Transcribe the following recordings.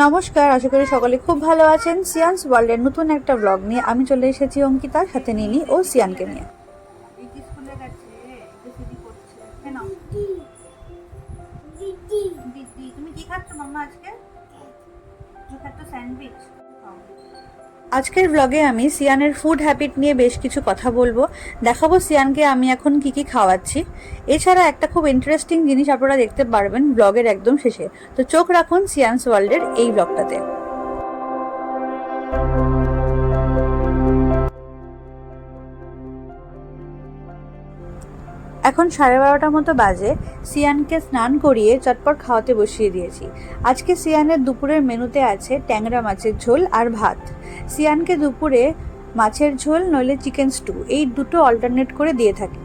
নমস্কার, আশা করি সকলে খুব ভালো আছেন। সিয়ানস ওয়ার্ল্ডের নতুন একটা ব্লগ নিয়ে আমি চলে এসেছি অঙ্কিতার সাথে নিনি ও সিয়ানকে নিয়ে। তুমি কি খাচ্ছ মাম্মা আজকে? স্যান্ডউইচ। আজকের ব্লগে আমি সিয়ানের ফুড হ্যাবিট নিয়ে বেশ কিছু কথা বলবো, দেখাবো সিয়ানকে আমি এখন কি কি খাওয়াচ্ছি। এছাড়া একটা খুব ইন্টারেস্টিং জিনিস আপনারা দেখতে পারবেন ব্লগের একদম শেষে, তো চোখ রাখুন সিয়ানস ওয়ার্ল্ডের এই ব্লগটাতে। এখন 12:30 মতো বাজে। সিয়ানকে স্নান করিয়ে চটপট খাওয়াতে বসিয়ে দিয়েছি। আজকে সিয়ানের দুপুরের মেনুতে আছে ট্যাংরা মাছের ঝোল আর ভাত। সিয়ানকে দুপুরে মাছের ঝোল নইলে চিকেন স্টু, এই দুটো অল্টারনেট করে দিয়ে থাকি।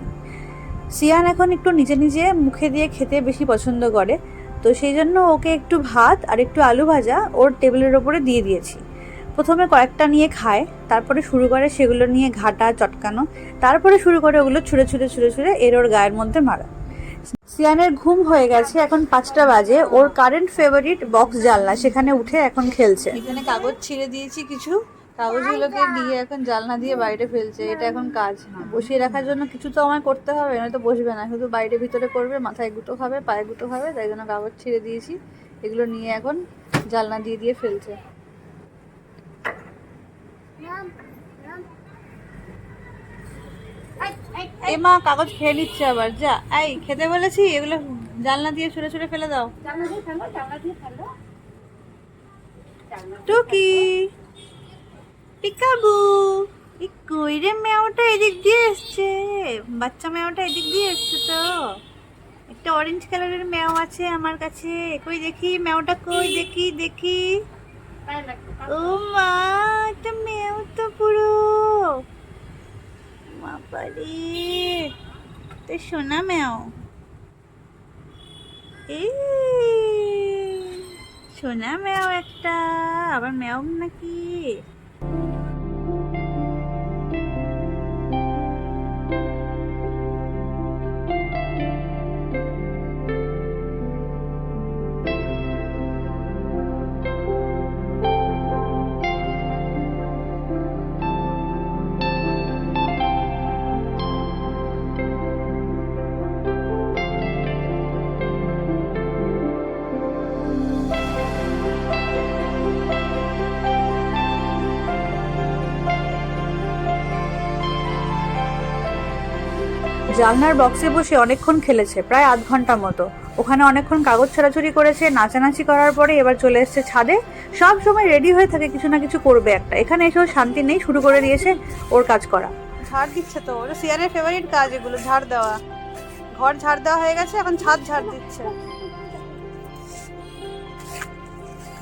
সিয়ান এখন একটু নিজে নিজে মুখে দিয়ে খেতে বেশি পছন্দ করে, তো সেই জন্য ওকে একটু ভাত আর একটু আলু ভাজা ওর টেবিলের ওপরে দিয়ে দিয়েছি। প্রথমে কয়েকটা নিয়ে খায়, তারপরে শুরু করে সেগুলো নিয়ে ঘাটা চটকানো, তারপরে শুরু করে ওগুলো ছুঁড়ে ছুঁড়ে ছুঁড়ে ছুঁড়ে ওর গায়ের মধ্যে মারা। সিয়ানের ঘুম হয়ে গেছে, এখন 5টা বাজে। ওর কারেন্ট ফেভারিট বক্স জানলা, সেখানে উঠে এখন খেলছে। এখানে কাগজ ছিঁড়ে দিয়েছি, কিছু কাগজগুলোকে নিয়ে এখন জানলা দিয়ে বাইরে ফেলছে। এটা এখন কাজ না, বসিয়ে রাখার জন্য কিছু তো আমায় করতে হবে, নয়তো বসবে না, শুধু বাইরে ভিতরে করবে, মাথায় গুঁতো খাবে, পায়ে গুঁতো খাবে। তাই জন্য কাগজ ছিঁড়ে দিয়েছি, এগুলো নিয়ে এখন জানলা দিয়ে দিয়ে ফেলছে। এ মা, কাগজ খেয়ে নিচ্ছে আবার। যা, এই খেতে বলেছি, এগুলো জানলা দিয়ে ছুঁড়ে ছুঁড়ে ফেলে দাও। টুকি, পিকাবু, কই রে? মেওটা এদিক দিয়ে এসছে, বাচ্চা মেওটা এদিক দিয়ে এসছে। তো একটা অরেঞ্জ কালারের মেও আছে আমার কাছে, কই দেখি মেওটা, কই দেখি দেখি। ও মা, একটা মেও তো পুরো বাবারে, তো সোনা মেও। এই সোনা মেও একটা, আবার মেও নাকি? জানলার বক্সে বসে অনেকক্ষণ খেলেছে, প্রায় আধ ঘন্টা মতো। ওখানে অনেকক্ষণ কাগজ ছড়াছড়ি করেছে, নাচানাচি করার পরে এবার চলে এসছে ছাদে। সব সময় রেডি হয়ে থাকে কিছু না কিছু করবে একটা। এখানে এসেও শান্তি নেই, শুরু করে দিয়েছে ওর কাজ করা। ঝাড় দিচ্ছে তো, ওটা সিয়ারের ফেভারিট কাজ, এগুলো ঝাড় দেওয়া। ঘর ঝাড় দেওয়া হয়ে গেছে, এখন ছাদ ঝাড় দিচ্ছে।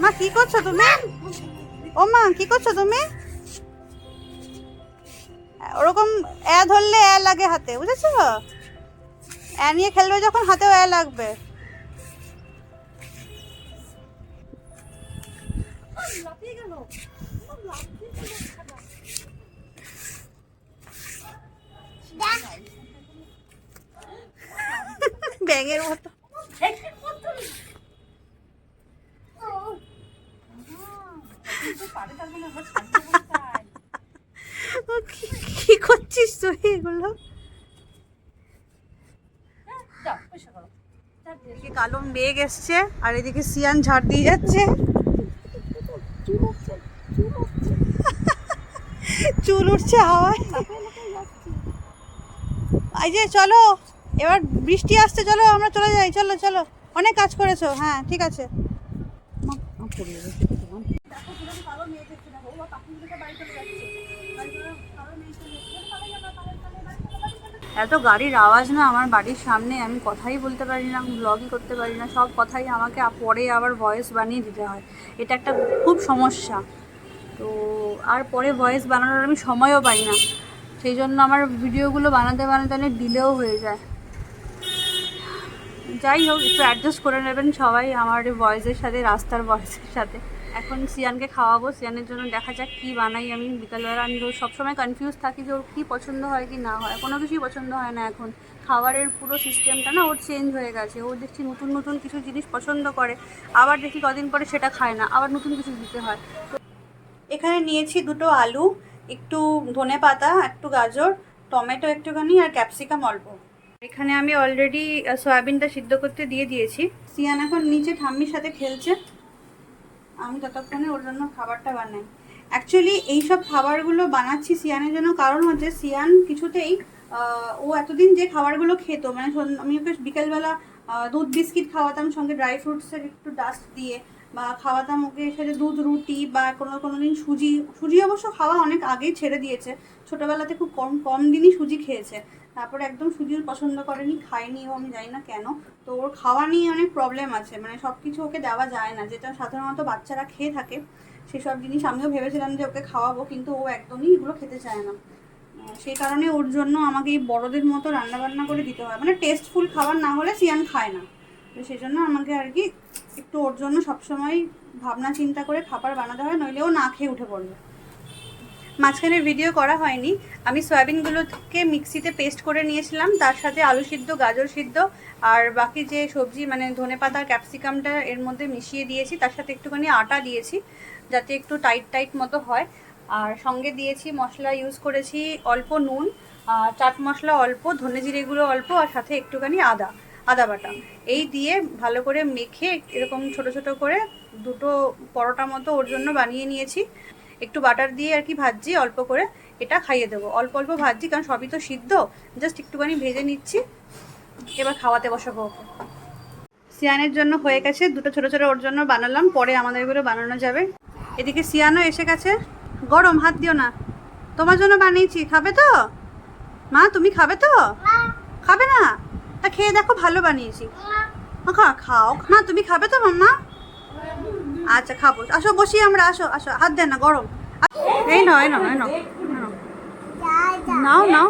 মা কি করছো তুমি? ও মা, কি করছো তুমি? ওরকম ধরলে লাগে হাতে, বুঝেছো? নিয়ে খেলবে যখন, হাতেও লাগবে। ব্যাঙের মতো। কি করছিস তুই এগুলো? এদিকে কালো মেঘ এসছে, আর এদিকে সিয়ান ঝাড় দিয়ে যাচ্ছে। চুল উঠছে হাওয়ায়। এই যে চলো, এবার বৃষ্টি আসছে, চলো আমরা চলে যাই। চলো চলো, অনেক কাজ করেছো। হ্যাঁ ঠিক আছে। এত গাড়ির আওয়াজ না আমার বাড়ির সামনে, আমি কথাই বলতে পারি না, ব্লগই করতে পারি না। সব কথাই আমাকে পরে আবার ভয়েস বানিয়ে দিতে হয়, এটা একটা খুব সমস্যা। তো আর পরে ভয়েস বানানোর আমি সময়ও পাই না, সেই জন্য আমার ভিডিওগুলো বানাতে বানাতে অনেক ডিলেও হয়ে যায়। যাই হোক, একটু অ্যাডজাস্ট করে নেবেন সবাই আমার ভয়েসের সাথে, রাস্তার ভয়েসের সাথে। এখন সিয়ানকে খাওয়াবো, সিয়ানের জন্য দেখা যাক কী বানাই আমি বিকালবেলা। আমি সবসময় কনফিউজ থাকি যে ওর কী পছন্দ হয় কি না হয়, কোনো কিছুই পছন্দ হয় না এখন। খাবারের পুরো সিস্টেমটা না ওর চেঞ্জ হয়ে গেছে। ও দেখছি নতুন নতুন কিছু জিনিস পছন্দ করে, আবার দেখি কদিন পরে সেটা খায় না, আবার নতুন কিছু দিতে হয়। এখানে নিয়েছি 2টো আলু, একটু ধনেপাতা, একটু গাজর, টমেটো একটুখানি, আর ক্যাপসিকাম অল্প। এখানে আমি অলরেডি সয়াবিনটা সিদ্ধ করতে দিয়ে দিয়েছি। সিয়ান এখন নিচে ঠাম্মির সাথে খেলছে, আমি ততক্ষণে ওর জন্য খাবারটা বানাই। অ্যাকচুয়ালি এইসব খাবারগুলো বানাচ্ছি সিয়ানের জন্য, কারণ হচ্ছে সিয়ান কিছুতেই ও এতদিন যে খাবারগুলো খেত, মানে আমি ওকে বিকেলবেলা দুধ বিস্কিট খাওয়াতাম সঙ্গে ড্রাই ফ্রুটসের একটু ডাস্ট দিয়ে, বা খাওয়াতাম ওকে সাথে দুধ রুটি, বা কোনো দিন সুজি অবশ্য খাওয়া অনেক আগেই ছেড়ে দিয়েছে। ছোটোবেলাতে খুব কম দিনই সুজি খেয়েছে, তারপরে একদম সুজির পছন্দ করেনি, খায়নি ও, আমি জানি না কেন। তো ওর খাওয়া নিয়ে অনেক প্রবলেম আছে, মানে সব কিছু ওকে দেওয়া যায় না, যেটা সাধারণত বাচ্চারা খেয়ে থাকে সেসব জিনিস। আমিও ভেবেছিলাম যে ওকে খাওয়াবো, কিন্তু ও একদমই এগুলো খেতে চায় না। সেই কারণে ওর জন্য আমাকে এই বড়দের মতো রান্নাবান্না করে দিতে হয়, মানে টেস্টফুল খাবার না হলে সিয়ান খায় না। তো সেই জন্য আমাকে আর কি একটু ওর জন্য সবসময় ভাবনা চিন্তা করে খাবার বানাতে হয়, নইলে ও না খেয়ে উঠে পড়বে। মাঝখানে ভিডিও করা হয়নি, আমি সয়াবিনগুলোকে মিক্সিতে পেস্ট করে নিয়েছিলাম, তার সাথে আলু সিদ্ধ, গাজর সিদ্ধ আর বাকি যে সবজি মানে ধনেপাতা ক্যাপসিকামটা এর মধ্যে মিশিয়ে দিয়েছি, তার সাথে একটুখানি আটা দিয়েছি যাতে একটু টাইট মতো হয়। আর সঙ্গে দিয়েছি মশলা, ইউজ করেছি অল্প নুন, চাট মশলা অল্প, ধনে জিরেগুলো অল্প, আর সাথে একটুখানি আদা বাটা। এই দিয়ে ভালো করে মেখে এরকম ছোট ছোট করে 2টো পরোটা মতো ওর জন্য বানিয়ে নিয়েছি। একটু বাটার দিয়ে আর কি ভাজছি অল্প করে, এটা খাইয়ে দেবো। অল্প ভাজছি কারণ সবই তো সিদ্ধ, জাস্ট একটুখানি ভেজে নিচ্ছি, এবার খাওয়াতে বসাবো ওকে। সিয়ানের জন্য হয়ে গেছে, 2টো ছোটো ছোটো ওর জন্য বানালাম, পরে আমাদেরগুলো বানানো যাবে। এদিকে সিয়ানও এসে গেছে। গরম, হাত দিও না, তোমার জন্য বানিয়েছি, খাবে তো মা? তুমি খাবে তো? খাবে না? তা খেয়ে দেখো, ভালো বানিয়েছি। খাও না, তুমি খাবে তো মাম্মা? আচ্ছা খাবো, আসো বসি আমরা, আসো আসো, হাত দেন না, গরম। এই নাও নাও।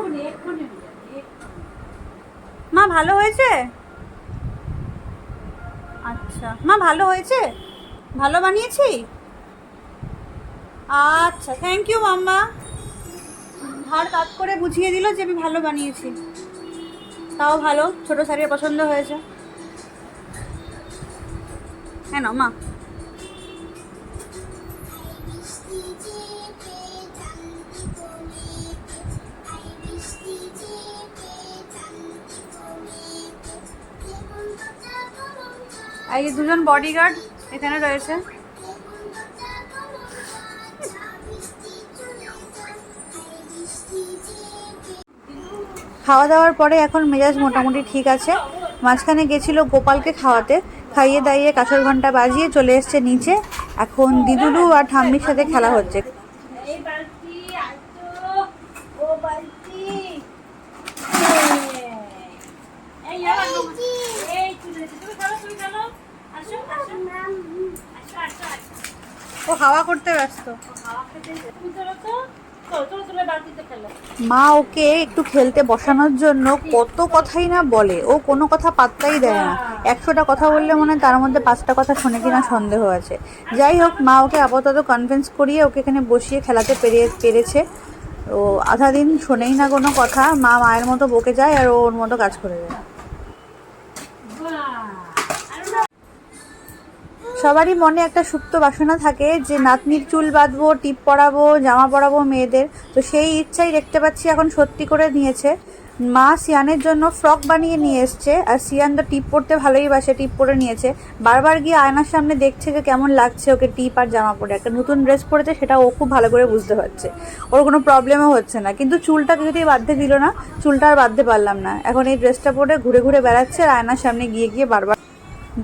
মা ভালো হয়েছে? আচ্ছা মা, ভালো হয়েছে? ভালো বানিয়েছি? আচ্ছা, থ্যাংক ইউ মাম্মা। ধার কাত করে বুঝিয়ে দিল যে আমি ভালো বানিয়েছি। তাও ভালো, ছোটো শাড়ির পছন্দ হয়েছে। হ্যাঁ না মা। এই 2জন বডিগার্ড এখানে রয়েছে। খাওয়া দাওয়ার পরে এখন মেজাজ মোটামুটি ঠিক আছে। মাঝখানে গেছিলো গোপালকে খাওয়াতে, খাইয়ে দাইয়ে কাঁসর ঘন্টা বাজিয়ে চলে এসছে নিচে। এখন দিদুলু আর ঠাম্মির সাথে খেলা হচ্ছে। ও হাওয়া করতে ব্যস্ত। মা ওকে একটু খেলতে বসানোর জন্য কত কথাই না বলে, ও কোনো কথা পাত্তাই দেয় না। 100টা কথা বললে মনে হয় তার মধ্যে 5টা কথা শোনে কিনা সন্দেহ আছে। যাই হোক, মা ওকে আপাতত কনভিন্স করিয়ে ওকে এখানে বসিয়ে খেলাতে পেরেছে। ও আধা দিন শোনেই না কোনো কথা, মায়ের মতো বকে যায় আর ওর মতো কাজ করে যায়। সবারই মনে একটা সুপ্ত বাসনা থাকে যে নাতনির চুল বাঁধবো, টিপ পরাবো, জামা পরাবো মেয়েদের। তো সেই ইচ্ছাই দেখতে পাচ্ছি এখন সত্যি করে নিয়েছে। মা সিয়ানের জন্য ফ্রক বানিয়ে নিয়ে এসছে, আর সিয়ান তো টিপ পরতে ভালোই বাসে, টিপ পরে নিয়েছে। বারবার গিয়ে আয়নার সামনে দেখছে যে কেমন লাগছে ওকে টিপ আর জামা পরে। একটা নতুন ড্রেস পরেছে, সেটা ও খুব ভালো করে বুঝতে পারছে, ওর কোনো প্রবলেমও হচ্ছে না। কিন্তু চুলটা কিছুতেই বাঁধতে দিল না, চুলটা আর বাঁধতে পারলাম না। এখন এই ড্রেসটা পরে ঘুরে ঘুরে বেড়াচ্ছে আর আয়নার সামনে গিয়ে বারবার।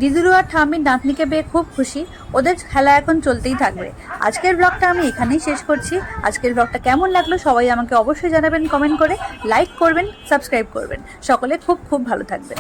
দিদুরু আর ঠাম্মির নাতনিকে পেয়ে খুব খুশি, ওদের খেলা এখন চলতেই থাকবে। আজকের ব্লগটা আমি এখানেই শেষ করছি। আজকের ব্লগটা কেমন লাগলো সবাই আমাকে অবশ্যই জানাবেন কমেন্ট করে, লাইক করবেন, সাবস্ক্রাইব করবেন। সকলে খুব ভালো থাকবেন।